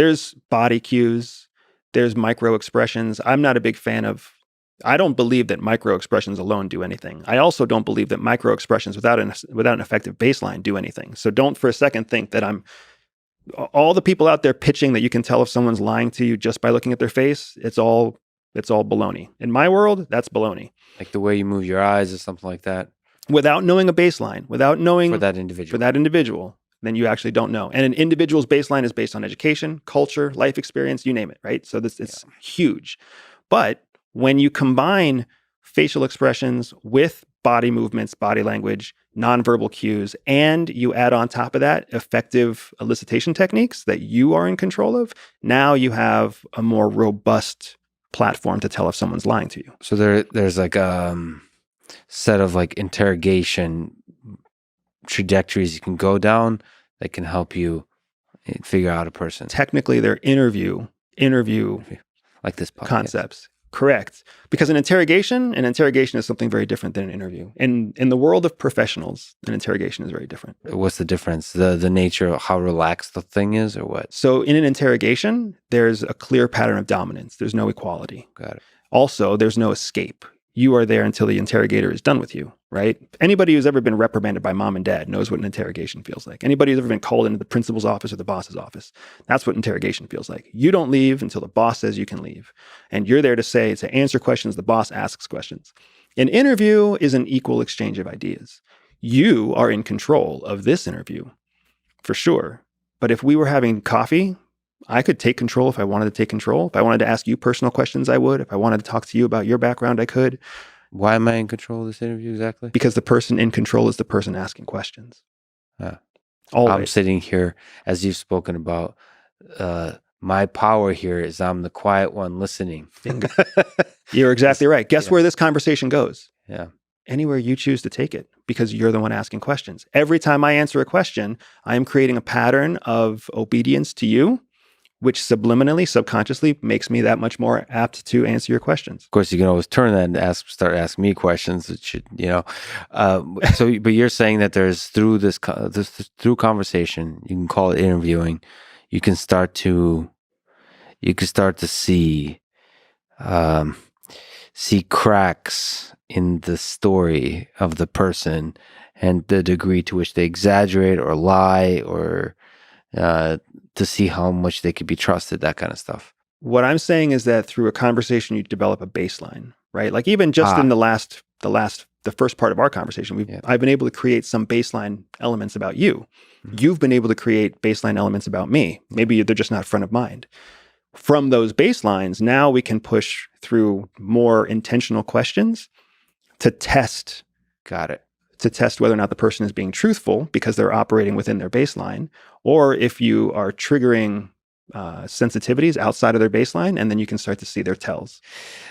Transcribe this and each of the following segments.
There's body cues. There's microexpressions. I'm not a big fan of, I don't believe that microexpressions alone do anything. I also don't believe that microexpressions without an effective baseline do anything. So don't for a second think that all the people out there pitching that you can tell if someone's lying to you just by looking at their face, it's all baloney. In my world, that's baloney. Like the way you move your eyes or something like that. Without knowing a baseline, without knowing for that individual, then you actually don't know. And an individual's baseline is based on education, culture, life experience, you name it, right? So it's huge. But when you combine facial expressions with body movements, body language, nonverbal cues, and you add on top of that effective elicitation techniques that you are in control of, now you have a more robust platform to tell if someone's lying to you. So there's like a set of like interrogation trajectories you can go down that can help you figure out a person. Technically, they're interview like this podcast. Concepts. Correct. Because an interrogation is something very different than an interview. In the world of professionals, an interrogation is very different. What's the difference? The nature of how relaxed the thing is, or what? So in an interrogation, there's a clear pattern of dominance. There's no equality. Got it. Also, there's no escape. You are there until the interrogator is done with you, right? Anybody who's ever been reprimanded by mom and dad knows what an interrogation feels like. Anybody who's ever been called into the principal's office or the boss's office, that's what interrogation feels like. You don't leave until the boss says you can leave. And you're there to answer questions, the boss asks questions. An interview is an equal exchange of ideas. You are in control of this interview, for sure. But if we were having coffee, I could take control if I wanted to take control. If I wanted to ask you personal questions, I would. If I wanted to talk to you about your background, I could. Why am I in control of this interview exactly? Because the person in control is the person asking questions. Always. I'm sitting here, as you've spoken about, my power here is I'm the quiet one listening. You're exactly right. Guess where this conversation goes? Yeah. Anywhere you choose to take it, because you're the one asking questions. Every time I answer a question, I am creating a pattern of obedience to you, which subliminally, subconsciously makes me that much more apt to answer your questions. Of course, you can always turn that and start asking me questions. It should, but you're saying that there's through conversation, you can call it interviewing. You can start to see cracks in the story of the person and the degree to which they exaggerate or lie or to see how much they could be trusted, that kind of stuff. What I'm saying is that through a conversation, you develop a baseline, right? Like even just in the first part of our conversation, I've been able to create some baseline elements about you. Mm-hmm. You've been able to create baseline elements about me. Maybe they're just not front of mind. From those baselines, now we can push through more intentional questions to test. Got it. To test whether or not the person is being truthful because they're operating within their baseline, or if you are triggering sensitivities outside of their baseline, and then you can start to see their tells.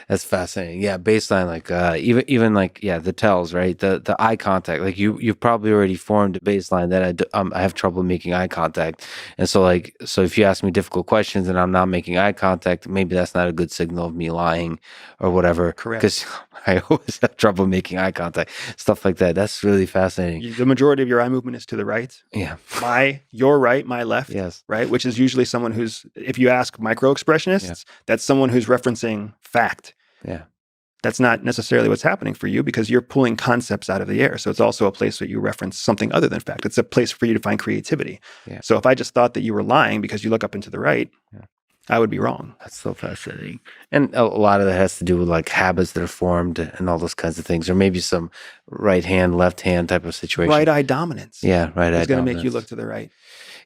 That's fascinating. Yeah, baseline, like even like the tells, right? The eye contact. Like you've probably already formed a baseline that I have trouble making eye contact, and so if you ask me difficult questions and I'm not making eye contact, maybe that's not a good signal of me lying or whatever. Correct. Because I always have trouble making eye contact, stuff like that. That's really fascinating. The majority of your eye movement is to the right. Yeah. Your right, my left. Yes. Right, which is usually someone who's, if you ask microexpressionists, that's someone who's referencing fact. Yeah. That's not necessarily what's happening for you because you're pulling concepts out of the air. So it's also a place where you reference something other than fact. It's a place for you to find creativity. Yeah. So if I just thought that you were lying because you look up into the right, I would be wrong. That's so fascinating. And a lot of that has to do with like habits that are formed and all those kinds of things, or maybe some right hand, left hand type of situation. Right eye dominance. Yeah, right eye dominance. It's going to make you look to the right.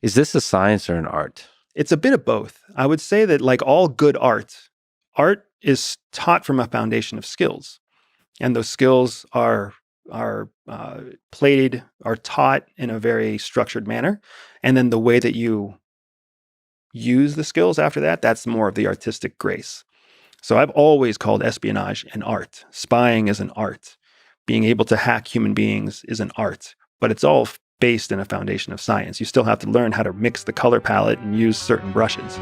Is this a science or an art? It's a bit of both. I would say that like all good art is taught from a foundation of skills. And those skills are taught in a very structured manner. And then the way that you use the skills after that, that's more of the artistic grace. So I've always called espionage an art. Spying is an art. Being able to hack human beings is an art. But it's all based in a foundation of science. You still have to learn how to mix the color palette and use certain brushes.